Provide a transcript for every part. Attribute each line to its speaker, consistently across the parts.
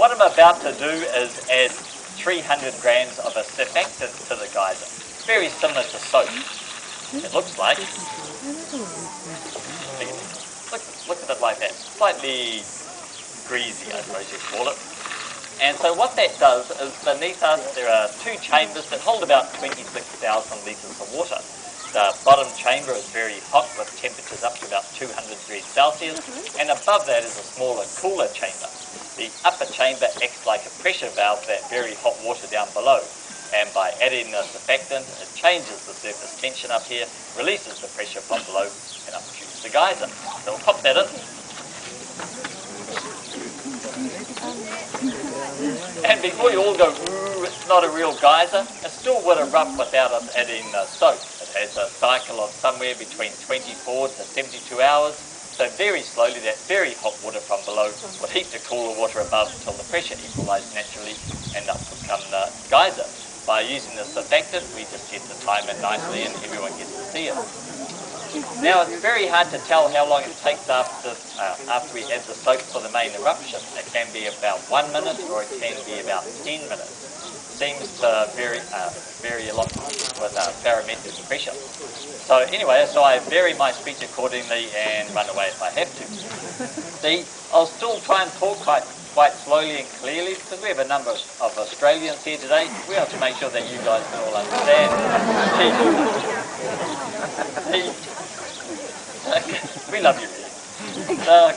Speaker 1: What I'm about to do is add 300 grams of a surfactant to the geyser. Very similar to soap. It looks like. Look at it like that. Slightly greasy, I suppose you'd call it. And so what that does is beneath us there are two chambers that hold about 26,000 litres of water. The bottom chamber is very hot with temperatures up to about 200 degrees Celsius, and above that is a smaller, cooler chamber. The upper chamber acts like a pressure valve for that very hot water down below, and by adding the surfactant it changes the surface tension up here, releases the pressure from below, and up shoots the geyser. So we'll pop that in. And before you all go, ooh, it's not a real geyser, it still would erupt without us adding soap. It has a cycle of somewhere between 24 to 72 hours, so very slowly that very hot water from below will heat the cooler water above until the pressure equalises naturally and up will come the geyser. By using the surfactant, we just get the timer nicely and everyone gets to see it. Now it's very hard to tell how long it takes after we add the soap for the main eruption. It can be about 1 minute or it can be about 10 minutes. Seems to vary a lot with barometric pressure. So anyway, so I vary my speech accordingly and run away if I have to. See, I'll still try and talk quite slowly and clearly because we have a number of Australians here today. We have to make sure that you guys can all understand. We love you really. The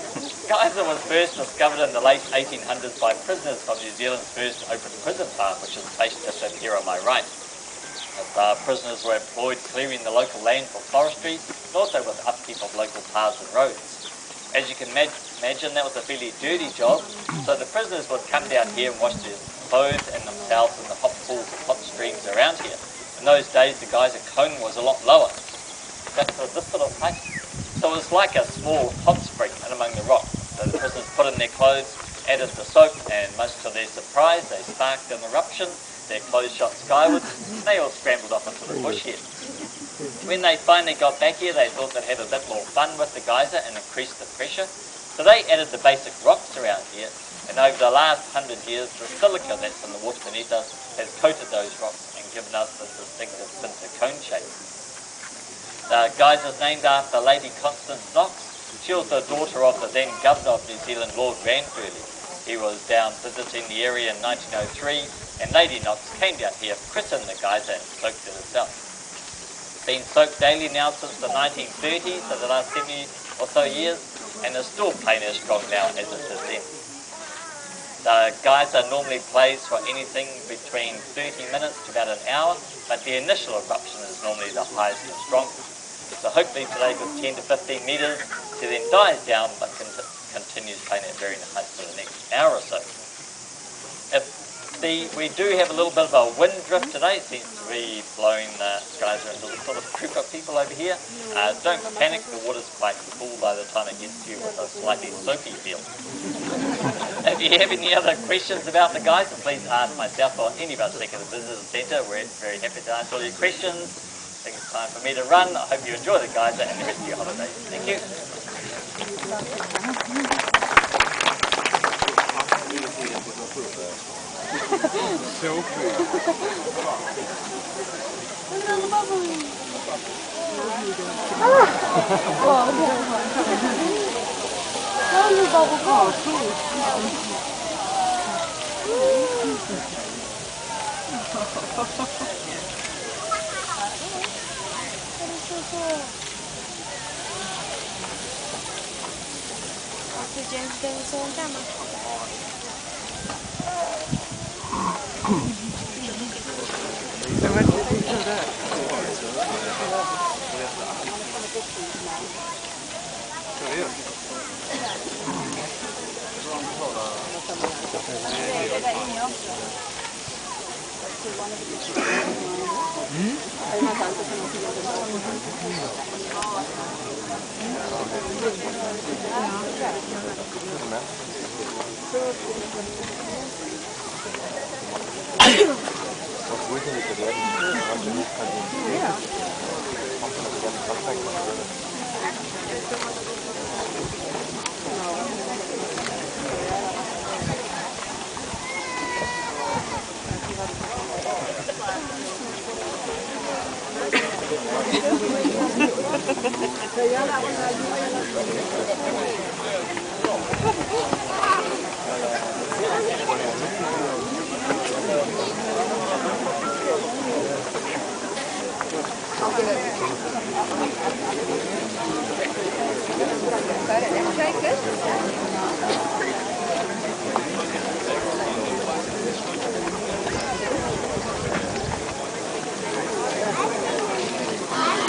Speaker 1: geyser was first discovered in the late 1800s by prisoners from New Zealand's first open prison farm, which is placed just up here on my right. As prisoners were employed clearing the local land for forestry and also with upkeep of local paths and roads. As you can imagine, that was a fairly dirty job, so the prisoners would come down here and wash their clothes and themselves in the hot pools and hot streams around here. In those days, the geyser cone was a lot lower. That's what this sort of place. So it was like a small hot spring in among the rocks. So the prisoners put in their clothes, added the soap, and much to their surprise, they sparked an eruption. Their clothes shot skywards, and they all scrambled off into the bush here. When they finally got back here, they thought they'd have a bit more fun with the geyser and increase the pressure. So they added the basic rocks around here, and over the last 100 years, the silica that's in the water beneath us has coated those rocks and given us this distinctive cinder cone shape. The geyser is named after Lady Knox. She was the daughter of the then Governor of New Zealand, Lord Ranfurly. He was down visiting the area in 1903, and Lady Knox came down here, christened the geyser and soaked it herself. It's been soaked daily now since the 1930s, so the last 70 or so years, and is still playing as strong now as it did then. The geyser normally plays for anything between 30 minutes to about an hour, but the initial eruption is normally the highest and strongest. So hopefully today goes 10 to 15 metres, it then dies down but continues playing at very high for the next hour or so. We do have a little bit of a wind drift today. It seems to be blowing the geyser into the sort of group of people over here. Don't panic, the water's quite cool by the time it gets to you with a slightly soapy feel. If you have any other questions about the geyser, please ask myself or any of us back at the Visitor Centre. We're very happy to answer all your questions. I think it's time for me to run. I hope you enjoy the geyser and the rest of your holidays. Thank you.
Speaker 2: Shake it.